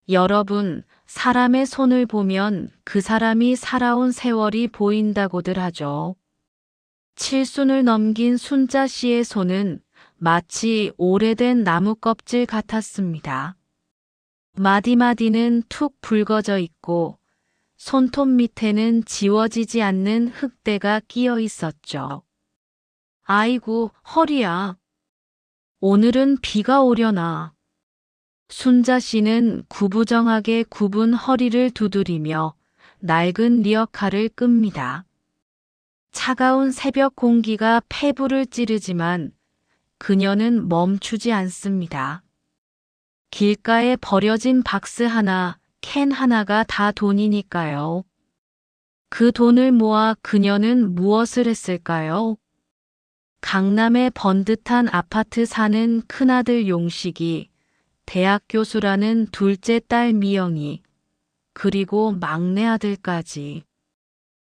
여러분, 사람의 손을 보면 그 사람이 살아온 세월이 보인다고들 하죠. 칠순을 넘긴 순자 씨의 손은 마치 오래된 나무 껍질 같았습니다. 마디마디는 툭 붉어져 있고 손톱 밑에는 지워지지 않는 흙대가 끼어 있었죠. 아이고, 허리야. 오늘은 비가 오려나. 순자 씨는 구부정하게 굽은 허리를 두드리며 낡은 리어카를 끕니다. 차가운 새벽 공기가 폐부를 찌르지만 그녀는 멈추지 않습니다. 길가에 버려진 박스 하나, 캔 하나가 다 돈이니까요. 그 돈을 모아 그녀는 무엇을 했을까요? 강남의 번듯한 아파트 사는 큰아들 용식이, 대학 교수라는 둘째 딸 미영이, 그리고 막내 아들까지.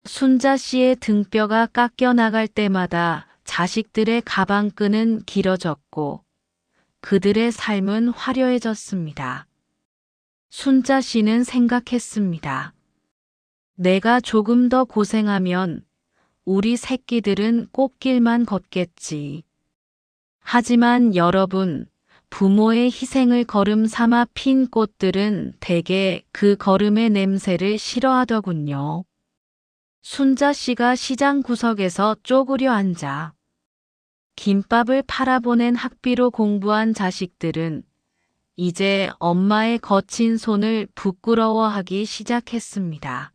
순자 씨의 등뼈가 깎여 나갈 때마다 자식들의 가방끈은 길어졌고 그들의 삶은 화려해졌습니다. 순자 씨는 생각했습니다. 내가 조금 더 고생하면 우리 새끼들은 꽃길만 걷겠지. 하지만 여러분, 부모의 희생을 걸음 삼아 핀 꽃들은 대개 그 걸음의 냄새를 싫어하더군요. 순자 씨가 시장 구석에서 쪼그려 앉아 김밥을 팔아보낸 학비로 공부한 자식들은 이제 엄마의 거친 손을 부끄러워하기 시작했습니다.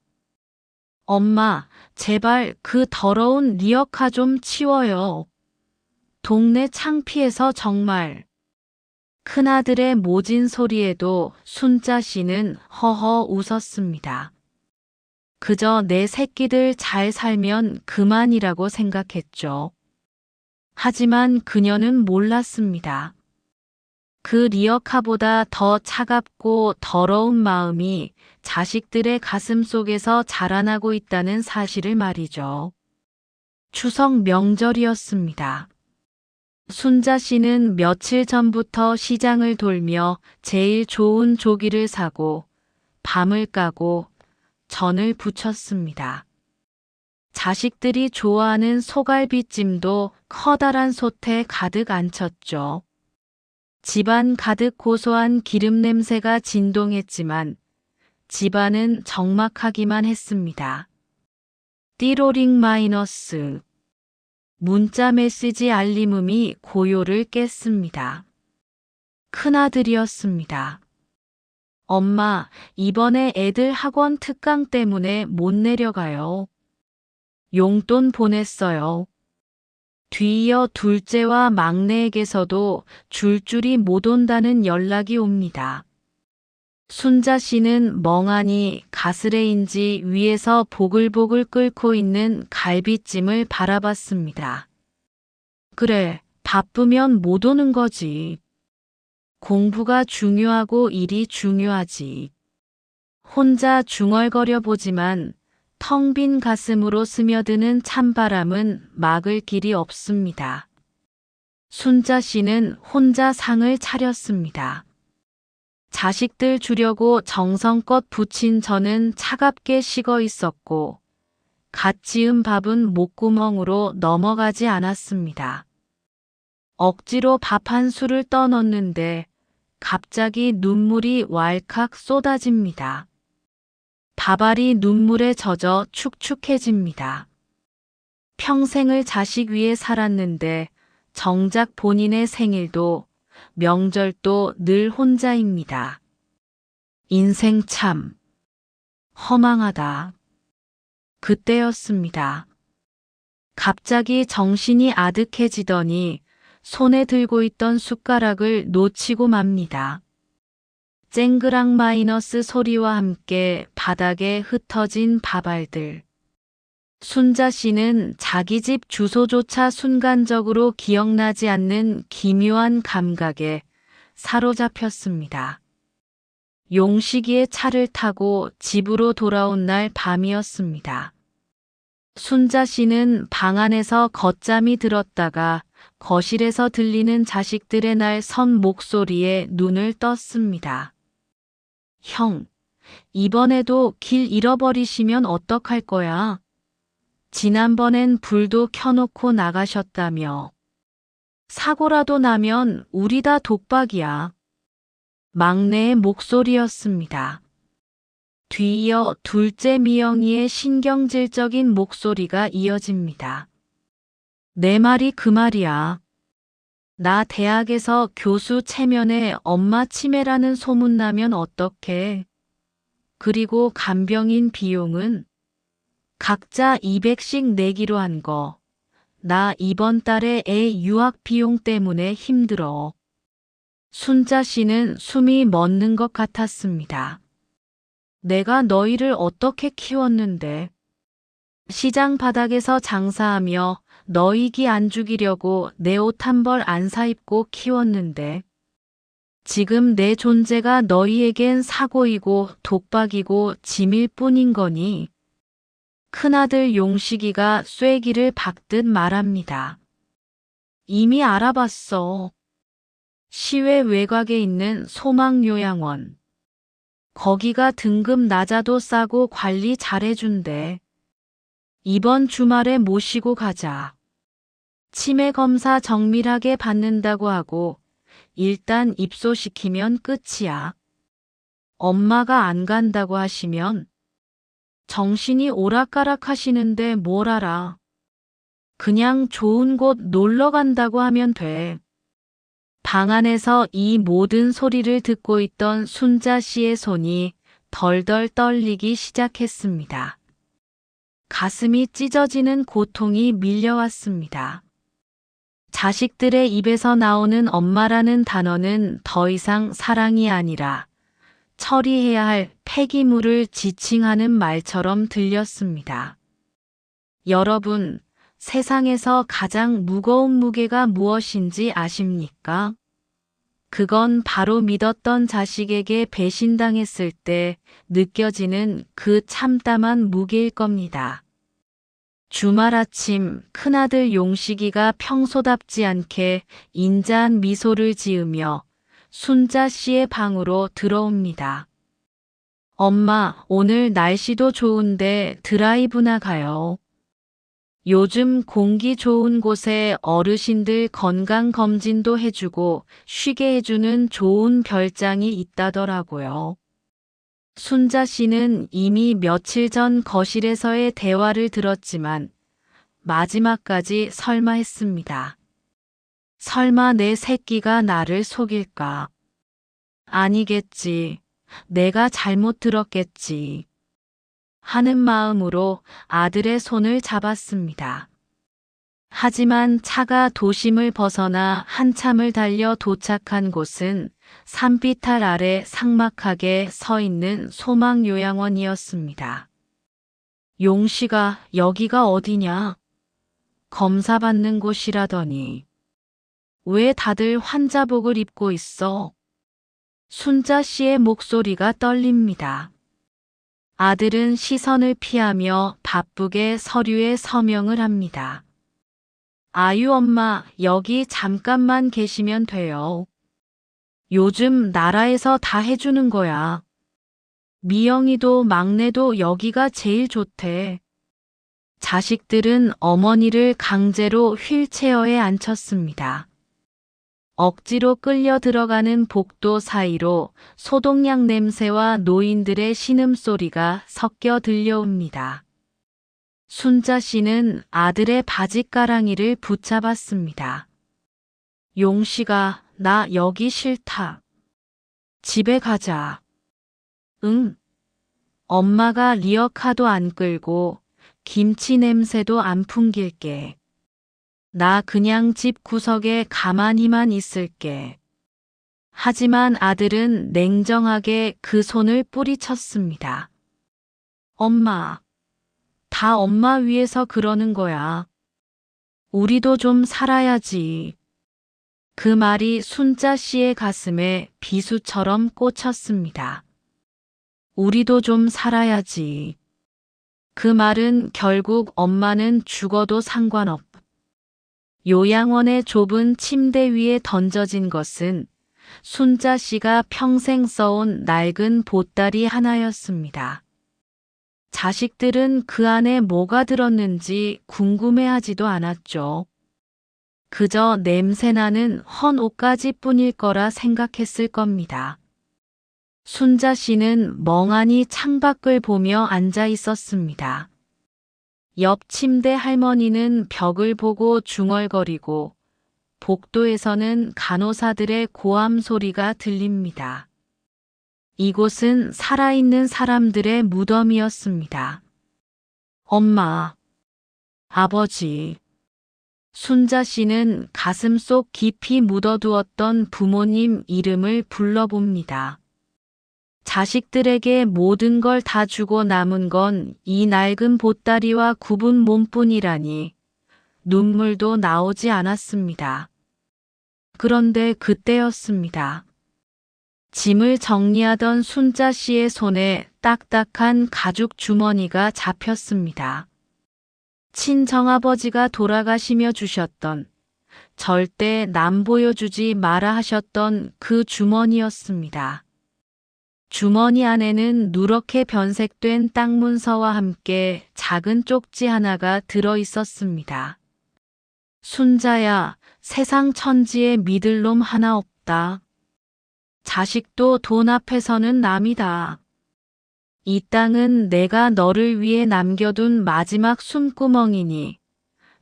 엄마, 제발 그 더러운 리어카 좀 치워요. 동네 창피해서 정말. 큰아들의 모진 소리에도 순자 씨는 허허 웃었습니다. 그저 내 새끼들 잘 살면 그만이라고 생각했죠. 하지만 그녀는 몰랐습니다. 그 리어카보다 더 차갑고 더러운 마음이 자식들의 가슴 속에서 자라나고 있다는 사실을 말이죠. 추석 명절이었습니다. 순자 씨는 며칠 전부터 시장을 돌며 제일 좋은 조기를 사고 밤을 까고 전을 부쳤습니다. 자식들이 좋아하는 소갈비찜도 커다란 솥에 가득 앉혔죠. 집안 가득 고소한 기름 냄새가 진동했지만 집안은 적막하기만 했습니다. 띠로링 마이너스. 문자 메시지 알림음이 고요를 깼습니다. 큰아들이었습니다. 엄마, 이번에 애들 학원 특강 때문에 못 내려가요. 용돈 보냈어요. 뒤이어 둘째와 막내에게서도 줄줄이 못 온다는 연락이 옵니다. 순자 씨는 멍하니 가스레인지 위에서 보글보글 끓고 있는 갈비찜을 바라봤습니다. 그래, 바쁘면 못 오는 거지. 공부가 중요하고 일이 중요하지. 혼자 중얼거려 보지만 텅 빈 가슴으로 스며드는 찬바람은 막을 길이 없습니다. 순자 씨는 혼자 상을 차렸습니다. 자식들 주려고 정성껏 부친 전은 차갑게 식어 있었고 갓 지은 밥은 목구멍으로 넘어가지 않았습니다. 억지로 밥 한 술을 떠넣는데 갑자기 눈물이 왈칵 쏟아집니다. 밥알이 눈물에 젖어 축축해집니다. 평생을 자식 위해 살았는데 정작 본인의 생일도 명절도 늘 혼자입니다. 인생 참 허망하다. 그때였습니다. 갑자기 정신이 아득해지더니 손에 들고 있던 숟가락을 놓치고 맙니다. 쨍그랑 마이너스 소리와 함께 바닥에 흩어진 밥알들. 순자 씨는 자기 집 주소조차 순간적으로 기억나지 않는 기묘한 감각에 사로잡혔습니다. 용식이의 차를 타고 집으로 돌아온 날 밤이었습니다. 순자 씨는 방 안에서 걷잠이 들었다가 거실에서 들리는 자식들의 날 선 목소리에 눈을 떴습니다. 형, 이번에도 길 잃어버리시면 어떡할 거야? 지난번엔 불도 켜놓고 나가셨다며. 사고라도 나면 우리 다 독박이야. 막내의 목소리였습니다. 뒤이어 둘째 미영이의 신경질적인 목소리가 이어집니다. 내 말이 그 말이야. 나 대학에서 교수 체면에 엄마 치매라는 소문나면 어떡해. 그리고 간병인 비용은 각자 200씩 내기로 한 거. 나 이번 달에 애 유학 비용 때문에 힘들어. 순자 씨는 숨이 멎는 것 같았습니다. 내가 너희를 어떻게 키웠는데. 시장 바닥에서 장사하며 너희 기 안 죽이려고 내 옷 한 벌 안 사입고 키웠는데. 지금 내 존재가 너희에겐 사고이고 독박이고 짐일 뿐인 거니. 큰아들 용식이가 쐐기를 박듯 말합니다. 이미 알아봤어. 시외 외곽에 있는 소망요양원. 거기가 등급 낮아도 싸고 관리 잘해준대. 이번 주말에 모시고 가자. 치매 검사 정밀하게 받는다고 하고 일단 입소시키면 끝이야. 엄마가 안 간다고 하시면 정신이 오락가락 하시는데 뭘 알아. 그냥 좋은 곳 놀러 간다고 하면 돼. 방 안에서 이 모든 소리를 듣고 있던 순자 씨의 손이 덜덜 떨리기 시작했습니다. 가슴이 찢어지는 고통이 밀려왔습니다. 자식들의 입에서 나오는 엄마라는 단어는 더 이상 사랑이 아니라 처리해야 할 폐기물을 지칭하는 말처럼 들렸습니다. 여러분, 세상에서 가장 무거운 무게가 무엇인지 아십니까? 그건 바로 믿었던 자식에게 배신당했을 때 느껴지는 그 참담한 무게일 겁니다. 주말 아침 큰아들 용식이가 평소답지 않게 인자한 미소를 지으며 순자 씨의 방으로 들어옵니다. 엄마, 오늘 날씨도 좋은데 드라이브나 가요. 요즘 공기 좋은 곳에 어르신들 건강검진도 해주고 쉬게 해주는 좋은 별장이 있다더라고요. 순자 씨는 이미 며칠 전 거실에서의 대화를 들었지만 마지막까지 설마 했습니다. 설마 내 새끼가 나를 속일까? 아니겠지. 내가 잘못 들었겠지. 하는 마음으로 아들의 손을 잡았습니다. 하지만 차가 도심을 벗어나 한참을 달려 도착한 곳은 산비탈 아래 삭막하게 서 있는 소망요양원이었습니다. 용식아, 여기가 어디냐? 검사 받는 곳이라더니. 왜 다들 환자복을 입고 있어? 순자 씨의 목소리가 떨립니다. 아들은 시선을 피하며 바쁘게 서류에 서명을 합니다. 아유 엄마, 여기 잠깐만 계시면 돼요. 요즘 나라에서 다 해주는 거야. 미영이도 막내도 여기가 제일 좋대. 자식들은 어머니를 강제로 휠체어에 앉혔습니다. 억지로 끌려 들어가는 복도 사이로 소독약 냄새와 노인들의 신음소리가 섞여 들려옵니다. 순자 씨는 아들의 바지가랑이를 붙잡았습니다. 용식아, 나 여기 싫다. 집에 가자. 응. 엄마가 리어카도 안 끌고 김치 냄새도 안 풍길게. 나 그냥 집 구석에 가만히만 있을게. 하지만 아들은 냉정하게 그 손을 뿌리쳤습니다. 엄마, 다 엄마 위해서 그러는 거야. 우리도 좀 살아야지. 그 말이 순자 씨의 가슴에 비수처럼 꽂혔습니다. 우리도 좀 살아야지. 그 말은 결국 엄마는 죽어도 상관없. 요양원의 좁은 침대 위에 던져진 것은 순자 씨가 평생 써온 낡은 보따리 하나였습니다. 자식들은 그 안에 뭐가 들었는지 궁금해하지도 않았죠. 그저 냄새나는 헌 옷가지뿐일 거라 생각했을 겁니다. 순자 씨는 멍하니 창밖을 보며 앉아 있었습니다. 옆 침대 할머니는 벽을 보고 중얼거리고 복도에서는 간호사들의 고함 소리가 들립니다. 이곳은 살아있는 사람들의 무덤이었습니다. 엄마, 아버지. 순자 씨는 가슴속 깊이 묻어두었던 부모님 이름을 불러봅니다. 자식들에게 모든 걸 다 주고 남은 건 이 낡은 보따리와 굽은 몸뿐이라니 눈물도 나오지 않았습니다. 그런데 그때였습니다. 짐을 정리하던 순자 씨의 손에 딱딱한 가죽 주머니가 잡혔습니다. 친정아버지가 돌아가시며 주셨던, 절대 남 보여주지 마라 하셨던 그 주머니였습니다. 주머니 안에는 누렇게 변색된 땅 문서와 함께 작은 쪽지 하나가 들어 있었습니다. 순자야, 세상 천지에 믿을 놈 하나 없다. 자식도 돈 앞에서는 남이다. 이 땅은 내가 너를 위해 남겨둔 마지막 숨구멍이니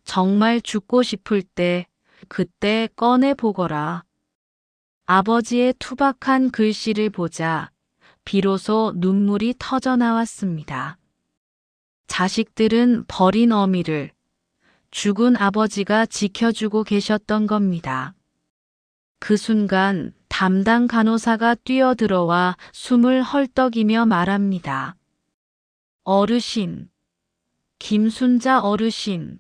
정말 죽고 싶을 때 그때 꺼내보거라. 아버지의 투박한 글씨를 보자 비로소 눈물이 터져 나왔습니다. 자식들은 버린 어미를 죽은 아버지가 지켜주고 계셨던 겁니다. 그 순간 담당 간호사가 뛰어들어와 숨을 헐떡이며 말합니다. 어르신, 김순자 어르신,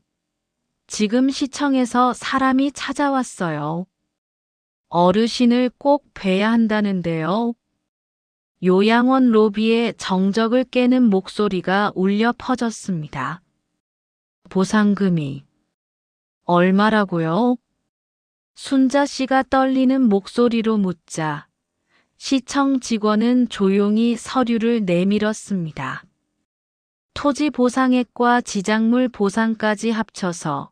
지금 시청에서 사람이 찾아왔어요. 어르신을 꼭 뵈야 한다는데요. 요양원 로비에 정적을 깨는 목소리가 울려 퍼졌습니다. 보상금이 얼마라고요? 순자 씨가 떨리는 목소리로 묻자 시청 직원은 조용히 서류를 내밀었습니다. 토지 보상액과 지작물 보상까지 합쳐서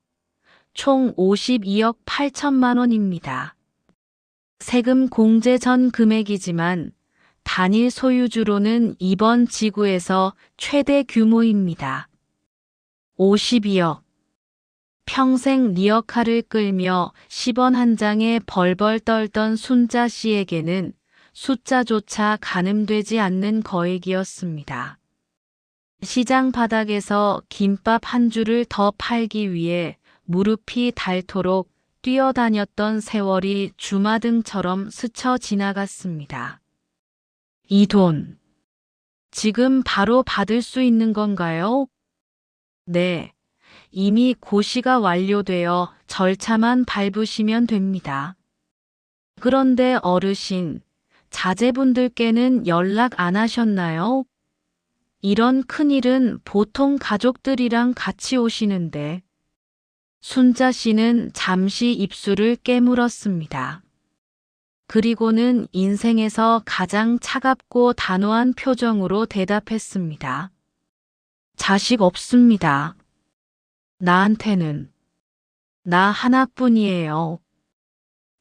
총 52억 8천만 원입니다. 세금 공제 전 금액이지만 단일 소유주로는 이번 지구에서 최대 규모입니다. 52억. 평생 리어카를 끌며 10원 한 장에 벌벌 떨던 순자 씨에게는 숫자조차 가늠되지 않는 거액이었습니다. 시장 바닥에서 김밥 한 줄을 더 팔기 위해 무릎이 닳도록 뛰어다녔던 세월이 주마등처럼 스쳐 지나갔습니다. 이 돈, 지금 바로 받을 수 있는 건가요? 네. 이미 고시가 완료되어 절차만 밟으시면 됩니다. 그런데 어르신, 자제분들께는 연락 안 하셨나요? 이런 큰일은 보통 가족들이랑 같이 오시는데. 순자 씨는 잠시 입술을 깨물었습니다. 그리고는 인생에서 가장 차갑고 단호한 표정으로 대답했습니다. 자식 없습니다. 나한테는 나 하나뿐이에요.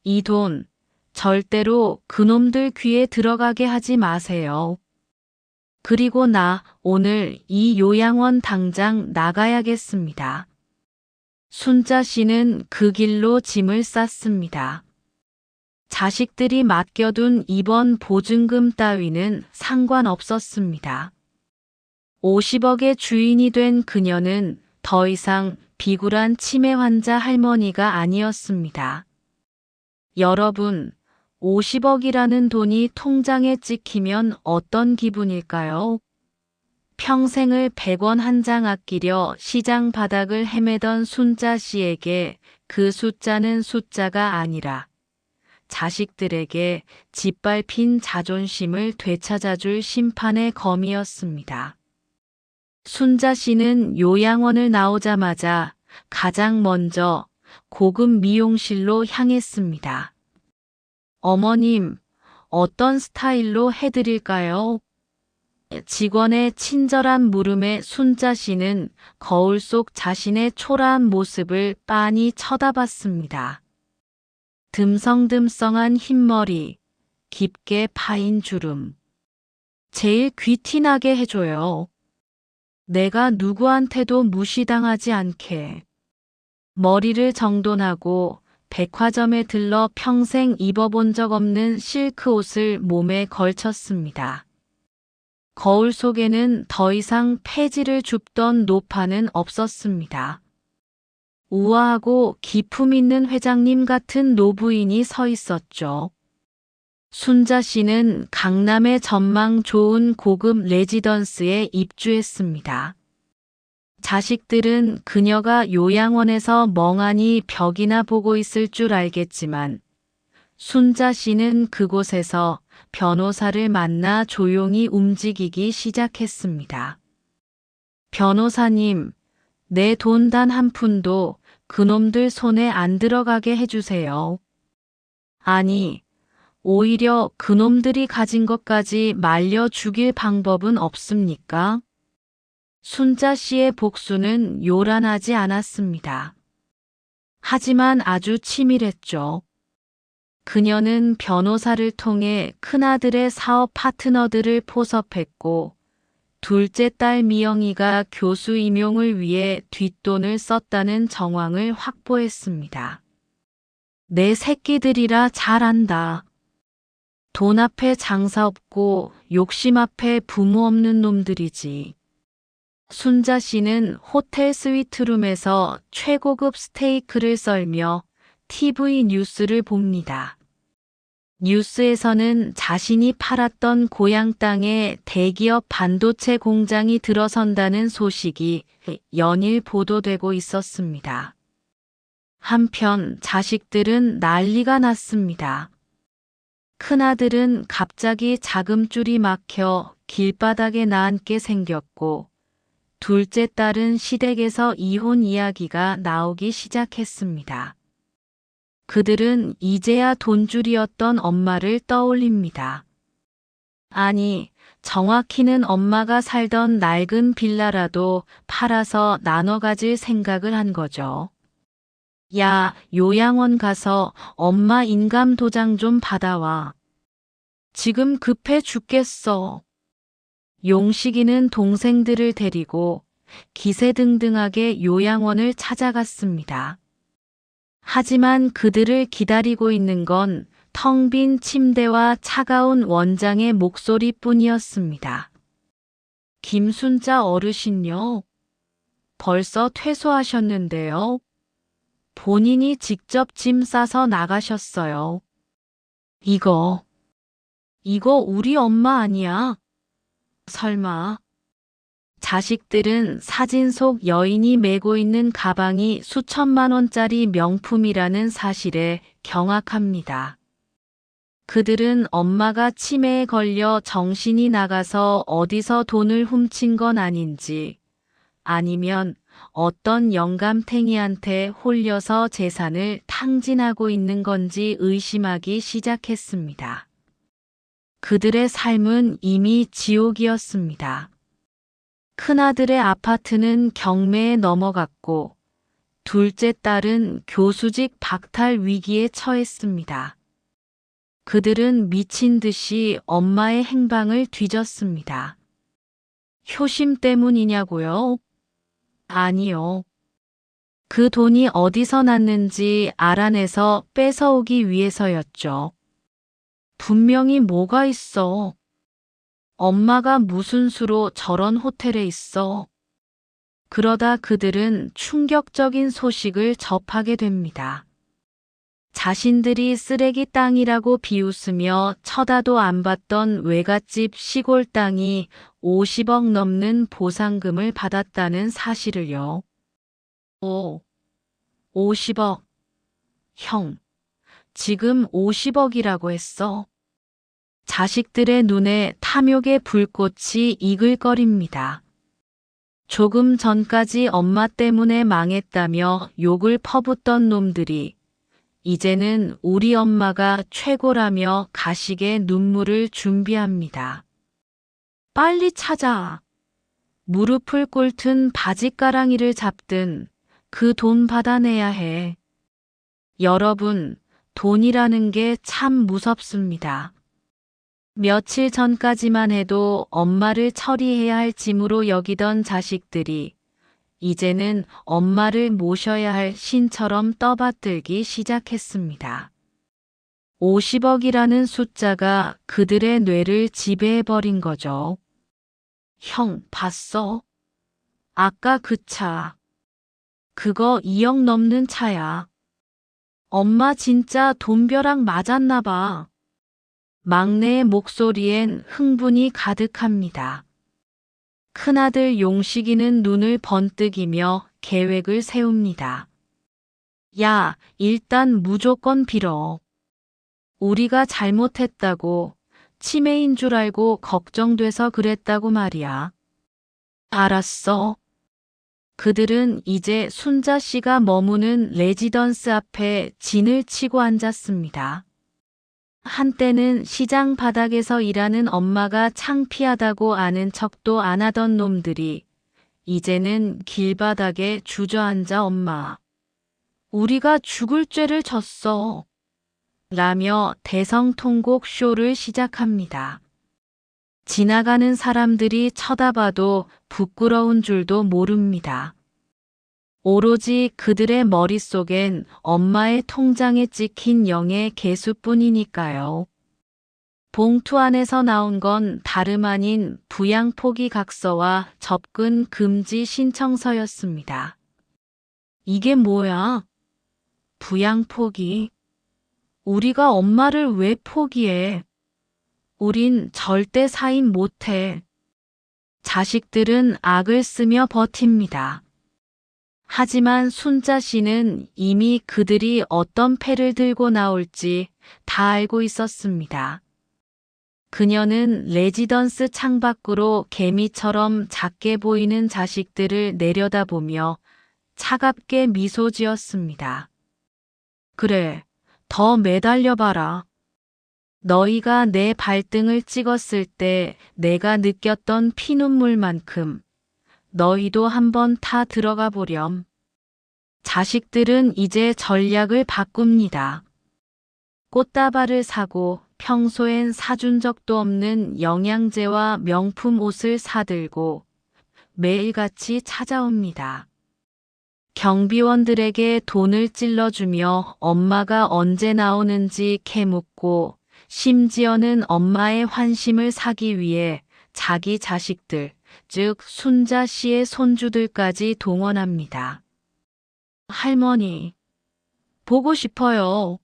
이 돈 절대로 그놈들 귀에 들어가게 하지 마세요. 그리고 나 오늘 이 요양원 당장 나가야겠습니다. 순자 씨는 그 길로 짐을 쌌습니다. 자식들이 맡겨둔 이번 보증금 따위는 상관없었습니다. 50억의 주인이 된 그녀는 더 이상 비굴한 치매 환자 할머니가 아니었습니다. 여러분, 50억이라는 돈이 통장에 찍히면 어떤 기분일까요? 평생을 100원 한 장 아끼려 시장 바닥을 헤매던 순자 씨에게 그 숫자는 숫자가 아니라 자식들에게 짓밟힌 자존심을 되찾아줄 심판의 검이었습니다. 순자 씨는 요양원을 나오자마자 가장 먼저 고급 미용실로 향했습니다. 어머님, 어떤 스타일로 해드릴까요? 직원의 친절한 물음에 순자 씨는 거울 속 자신의 초라한 모습을 빤히 쳐다봤습니다. 듬성듬성한 흰머리, 깊게 파인 주름. 제일 귀티나게 해줘요. 내가 누구한테도 무시당하지 않게. 머리를 정돈하고 백화점에 들러 평생 입어본 적 없는 실크 옷을 몸에 걸쳤습니다. 거울 속에는 더 이상 폐지를 줍던 노파는 없었습니다. 우아하고 기품 있는 회장님 같은 노부인이 서 있었죠. 순자 씨는 강남의 전망 좋은 고급 레지던스에 입주했습니다. 자식들은 그녀가 요양원에서 멍하니 벽이나 보고 있을 줄 알겠지만 순자 씨는 그곳에서 변호사를 만나 조용히 움직이기 시작했습니다. 변호사님, 내 돈 단 한 푼도 그놈들 손에 안 들어가게 해주세요. 아니, 오히려 그놈들이 가진 것까지 말려 죽일 방법은 없습니까? 순자 씨의 복수는 요란하지 않았습니다. 하지만 아주 치밀했죠. 그녀는 변호사를 통해 큰아들의 사업 파트너들을 포섭했고 둘째 딸 미영이가 교수 임용을 위해 뒷돈을 썼다는 정황을 확보했습니다. 내 새끼들이라 잘 안다. 돈 앞에 장사 없고 욕심 앞에 부모 없는 놈들이지. 순자 씨는 호텔 스위트룸에서 최고급 스테이크를 썰며 TV 뉴스를 봅니다. 뉴스에서는 자신이 팔았던 고향 땅에 대기업 반도체 공장이 들어선다는 소식이 연일 보도되고 있었습니다. 한편 자식들은 난리가 났습니다. 큰아들은 갑자기 자금줄이 막혀 길바닥에 나앉게 생겼고 둘째 딸은 시댁에서 이혼 이야기가 나오기 시작했습니다. 그들은 이제야 돈줄이었던 엄마를 떠올립니다. 아니, 정확히는 엄마가 살던 낡은 빌라라도 팔아서 나눠 가질 생각을 한 거죠. 야, 요양원 가서 엄마 인감 도장 좀 받아와. 지금 급해 죽겠어. 용식이는 동생들을 데리고 기세등등하게 요양원을 찾아갔습니다. 하지만 그들을 기다리고 있는 건 텅 빈 침대와 차가운 원장의 목소리뿐이었습니다. 김순자 어르신요? 벌써 퇴소하셨는데요. 본인이 직접 짐 싸서 나가셨어요. 이거 우리 엄마 아니야? 설마. 자식들은 사진 속 여인이 메고 있는 가방이 수천만 원짜리 명품이라는 사실에 경악합니다. 그들은 엄마가 치매에 걸려 정신이 나가서 어디서 돈을 훔친 건 아닌지, 아니면 어떤 영감탱이한테 홀려서 재산을 탕진하고 있는 건지 의심하기 시작했습니다. 그들의 삶은 이미 지옥이었습니다. 큰아들의 아파트는 경매에 넘어갔고 둘째 딸은 교수직 박탈 위기에 처했습니다. 그들은 미친 듯이 엄마의 행방을 뒤졌습니다. 효심 때문이냐고요? 아니요. 그 돈이 어디서 났는지 알아내서 뺏어오기 위해서였죠. 분명히 뭐가 있어. 엄마가 무슨 수로 저런 호텔에 있어. 그러다 그들은 충격적인 소식을 접하게 됩니다. 자신들이 쓰레기 땅이라고 비웃으며 쳐다도 안 봤던 외갓집 시골 땅이 50억 넘는 보상금을 받았다는 사실을요. 50억. 형, 지금 50억이라고 했어. 자식들의 눈에 탐욕의 불꽃이 이글거립니다. 조금 전까지 엄마 때문에 망했다며 욕을 퍼붓던 놈들이 이제는 우리 엄마가 최고라며 가식의 눈물을 준비합니다. 빨리 찾아. 무릎을 꿇든 바짓가랑이를 잡든 그 돈 받아내야 해. 여러분, 돈이라는 게 참 무섭습니다. 며칠 전까지만 해도 엄마를 처리해야 할 짐으로 여기던 자식들이 이제는 엄마를 모셔야 할 신처럼 떠받들기 시작했습니다. 50억이라는 숫자가 그들의 뇌를 지배해버린 거죠. 형, 봤어? 아까 그 차. 그거 2억 넘는 차야. 엄마 진짜 돈벼락 맞았나 봐. 막내의 목소리엔 흥분이 가득합니다. 큰아들 용식이는 눈을 번뜩이며 계획을 세웁니다. 야, 일단 무조건 빌어. 우리가 잘못했다고, 치매인 줄 알고 걱정돼서 그랬다고 말이야. 알았어. 그들은 이제 순자 씨가 머무는 레지던스 앞에 진을 치고 앉았습니다. 한때는 시장 바닥에서 일하는 엄마가 창피하다고 아는 척도 안 하던 놈들이 이제는 길바닥에 주저앉아 엄마. 우리가 죽을 죄를 졌어. 라며 대성통곡 쇼를 시작합니다. 지나가는 사람들이 쳐다봐도 부끄러운 줄도 모릅니다. 오로지 그들의 머릿속엔 엄마의 통장에 찍힌 0의 개수뿐이니까요. 봉투 안에서 나온 건 다름 아닌 부양 포기 각서와 접근 금지 신청서였습니다. 이게 뭐야? 부양 포기. 우리가 엄마를 왜 포기해? 우린 절대 사인 못해. 자식들은 악을 쓰며 버팁니다. 하지만 순자 씨는 이미 그들이 어떤 패를 들고 나올지 다 알고 있었습니다. 그녀는 레지던스 창밖으로 개미처럼 작게 보이는 자식들을 내려다보며 차갑게 미소 지었습니다. 그래, 더 매달려봐라. 너희가 내 발등을 찍었을 때 내가 느꼈던 피눈물만큼 너희도 한번 타 들어가 보렴. 자식들은 이제 전략을 바꿉니다. 꽃다발을 사고 평소엔 사준 적도 없는 영양제와 명품 옷을 사들고 매일같이 찾아옵니다. 경비원들에게 돈을 찔러주며 엄마가 언제 나오는지 캐묻고 심지어는 엄마의 환심을 사기 위해 자기 자식들, 즉 순자 씨의 손주들까지 동원합니다. 할머니, 보고 싶어요.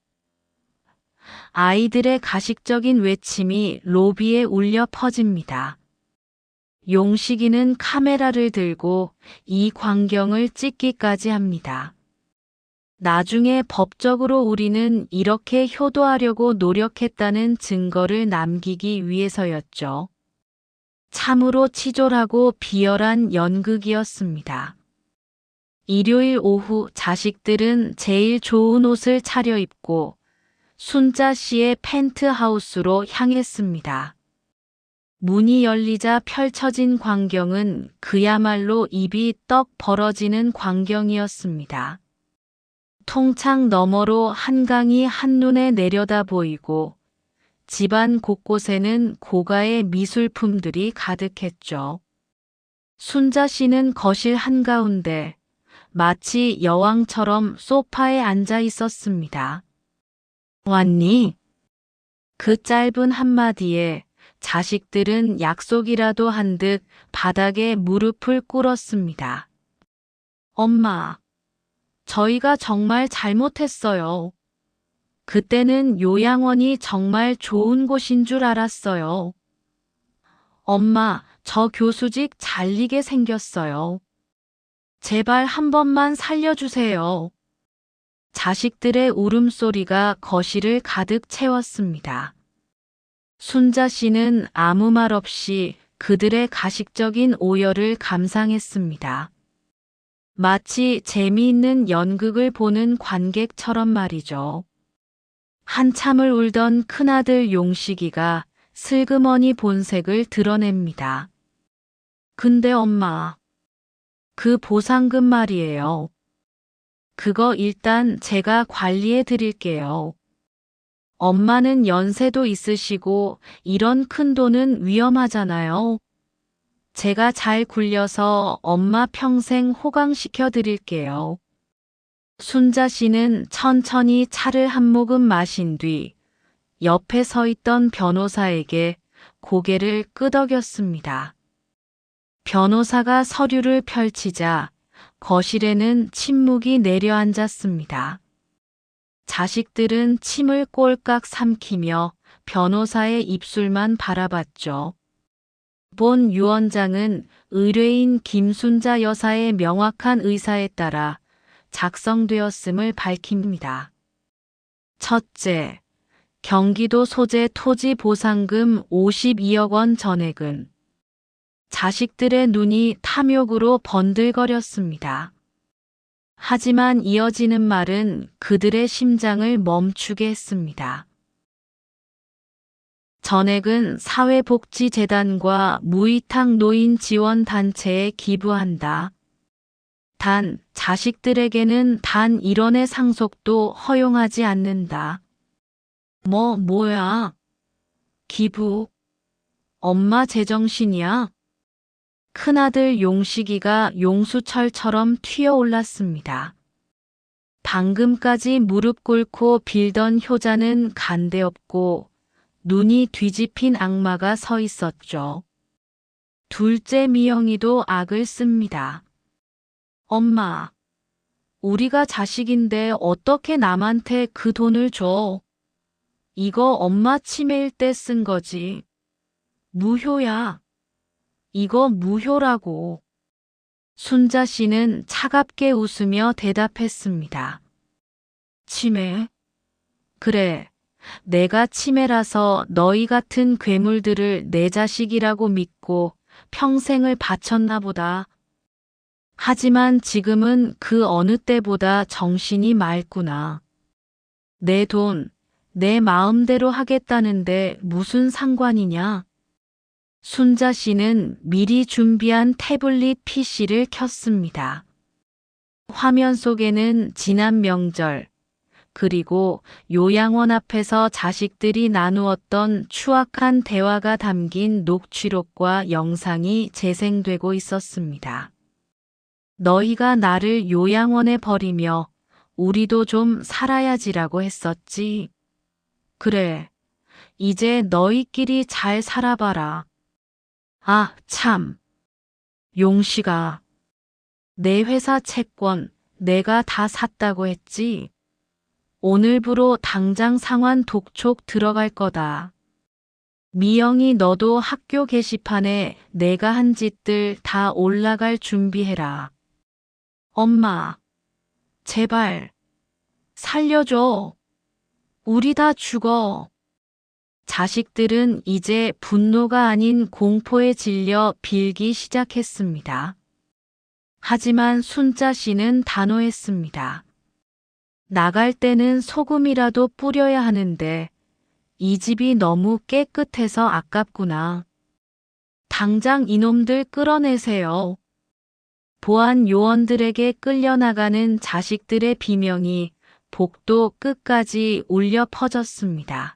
아이들의 가식적인 외침이 로비에 울려 퍼집니다. 용식이는 카메라를 들고 이 광경을 찍기까지 합니다. 나중에 법적으로 우리는 이렇게 효도하려고 노력했다는 증거를 남기기 위해서였죠. 참으로 치졸하고 비열한 연극이었습니다. 일요일 오후 자식들은 제일 좋은 옷을 차려입고 순자 씨의 펜트하우스로 향했습니다. 문이 열리자 펼쳐진 광경은 그야말로 입이 떡 벌어지는 광경이었습니다. 통창 너머로 한강이 한눈에 내려다 보이고 집안 곳곳에는 고가의 미술품들이 가득했죠. 순자 씨는 거실 한가운데 마치 여왕처럼 소파에 앉아 있었습니다. 왔니? 그 짧은 한마디에 자식들은 약속이라도 한 듯 바닥에 무릎을 꿇었습니다. 엄마, 저희가 정말 잘못했어요. 그때는 요양원이 정말 좋은 곳인 줄 알았어요. 엄마, 저 교수직 잘리게 생겼어요. 제발 한 번만 살려주세요. 자식들의 울음소리가 거실을 가득 채웠습니다. 순자 씨는 아무 말 없이 그들의 가식적인 오열을 감상했습니다. 마치 재미있는 연극을 보는 관객처럼 말이죠. 한참을 울던 큰아들 용식이가 슬그머니 본색을 드러냅니다. 근데 엄마, 그 보상금 말이에요. 그거 일단 제가 관리해 드릴게요. 엄마는 연세도 있으시고 이런 큰 돈은 위험하잖아요. 제가 잘 굴려서 엄마 평생 호강시켜 드릴게요. 순자 씨는 천천히 차를 한 모금 마신 뒤 옆에 서 있던 변호사에게 고개를 끄덕였습니다. 변호사가 서류를 펼치자 거실에는 침묵이 내려앉았습니다. 자식들은 침을 꼴깍 삼키며 변호사의 입술만 바라봤죠. 본 유언장은 의뢰인 김순자 여사의 명확한 의사에 따라 작성되었음을 밝힙니다. 첫째, 경기도 소재 토지 보상금 52억 원 전액은 자식들의 눈이 탐욕으로 번들거렸습니다. 하지만 이어지는 말은 그들의 심장을 멈추게 했습니다. 전액은 사회복지재단과 무위탁 노인 지원 단체에 기부한다. 단, 자식들에게는 단 1원의 상속도 허용하지 않는다. 뭐야? 기부? 엄마 제정신이야? 큰아들 용식이가 용수철처럼 튀어올랐습니다. 방금까지 무릎 꿇고 빌던 효자는 간데없고 눈이 뒤집힌 악마가 서 있었죠. 둘째 미영이도 악을 씁니다. 엄마, 우리가 자식인데 어떻게 남한테 그 돈을 줘? 이거 엄마 치매일 때 쓴 거지. 무효야. 이거 무효라고. 순자 씨는 차갑게 웃으며 대답했습니다. 치매? 그래, 내가 치매라서 너희 같은 괴물들을 내 자식이라고 믿고 평생을 바쳤나 보다. 하지만 지금은 그 어느 때보다 정신이 맑구나. 내 돈, 내 마음대로 하겠다는데 무슨 상관이냐? 순자 씨는 미리 준비한 태블릿 PC를 켰습니다. 화면 속에는 지난 명절, 그리고 요양원 앞에서 자식들이 나누었던 추악한 대화가 담긴 녹취록과 영상이 재생되고 있었습니다. 너희가 나를 요양원에 버리며 우리도 좀 살아야지라고 했었지. 그래, 이제 너희끼리 잘 살아봐라. 아, 참. 용식아, 내 회사 채권 내가 다 샀다고 했지? 오늘부로 당장 상환 독촉 들어갈 거다. 미영이 너도 학교 게시판에 내가 한 짓들 다 올라갈 준비해라. 엄마, 제발, 살려줘. 우리 다 죽어. 자식들은 이제 분노가 아닌 공포에 질려 빌기 시작했습니다. 하지만 순자 씨는 단호했습니다. 나갈 때는 소금이라도 뿌려야 하는데 이 집이 너무 깨끗해서 아깝구나. 당장 이놈들 끌어내세요. 보안 요원들에게 끌려나가는 자식들의 비명이 복도 끝까지 울려 퍼졌습니다.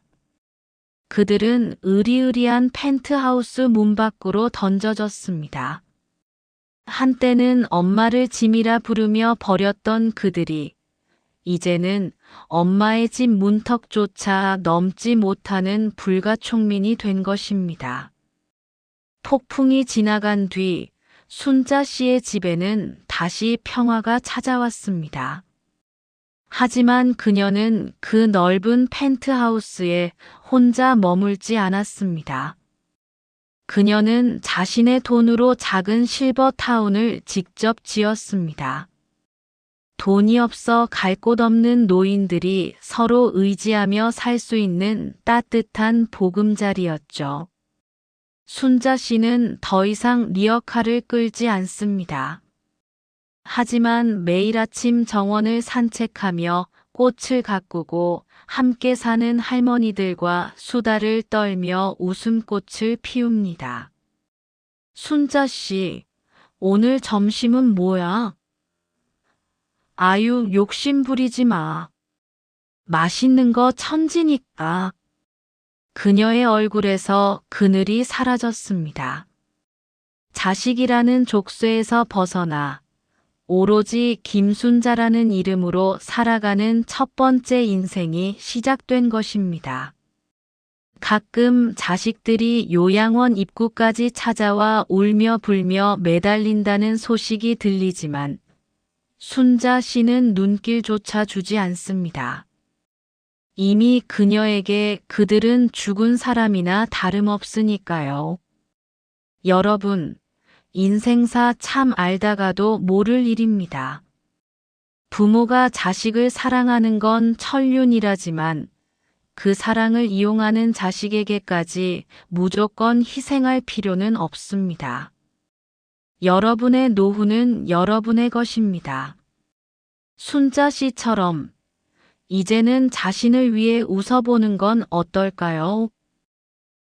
그들은 으리으리한 펜트하우스 문 밖으로 던져졌습니다. 한때는 엄마를 짐이라 부르며 버렸던 그들이 이제는 엄마의 집 문턱조차 넘지 못하는 불가촉민이 된 것입니다. 폭풍이 지나간 뒤 순자 씨의 집에는 다시 평화가 찾아왔습니다. 하지만 그녀는 그 넓은 펜트하우스에 혼자 머물지 않았습니다. 그녀는 자신의 돈으로 작은 실버타운을 직접 지었습니다. 돈이 없어 갈 곳 없는 노인들이 서로 의지하며 살 수 있는 따뜻한 보금자리였죠. 순자 씨는 더 이상 리어카를 끌지 않습니다. 하지만 매일 아침 정원을 산책하며 꽃을 가꾸고 함께 사는 할머니들과 수다를 떨며 웃음꽃을 피웁니다. 순자 씨, 오늘 점심은 뭐야? 아유, 욕심 부리지 마. 맛있는 거 천지니까. 그녀의 얼굴에서 그늘이 사라졌습니다. 자식이라는 족쇄에서 벗어나 오로지 김순자라는 이름으로 살아가는 첫 번째 인생이 시작된 것입니다. 가끔 자식들이 요양원 입구까지 찾아와 울며 불며 매달린다는 소식이 들리지만 순자 씨는 눈길조차 주지 않습니다. 이미 그녀에게 그들은 죽은 사람이나 다름없으니까요. 여러분, 인생사 참 알다가도 모를 일입니다. 부모가 자식을 사랑하는 건 천륜이라지만 그 사랑을 이용하는 자식에게까지 무조건 희생할 필요는 없습니다. 여러분의 노후는 여러분의 것입니다. 순자 씨처럼 이제는 자신을 위해 웃어보는 건 어떨까요?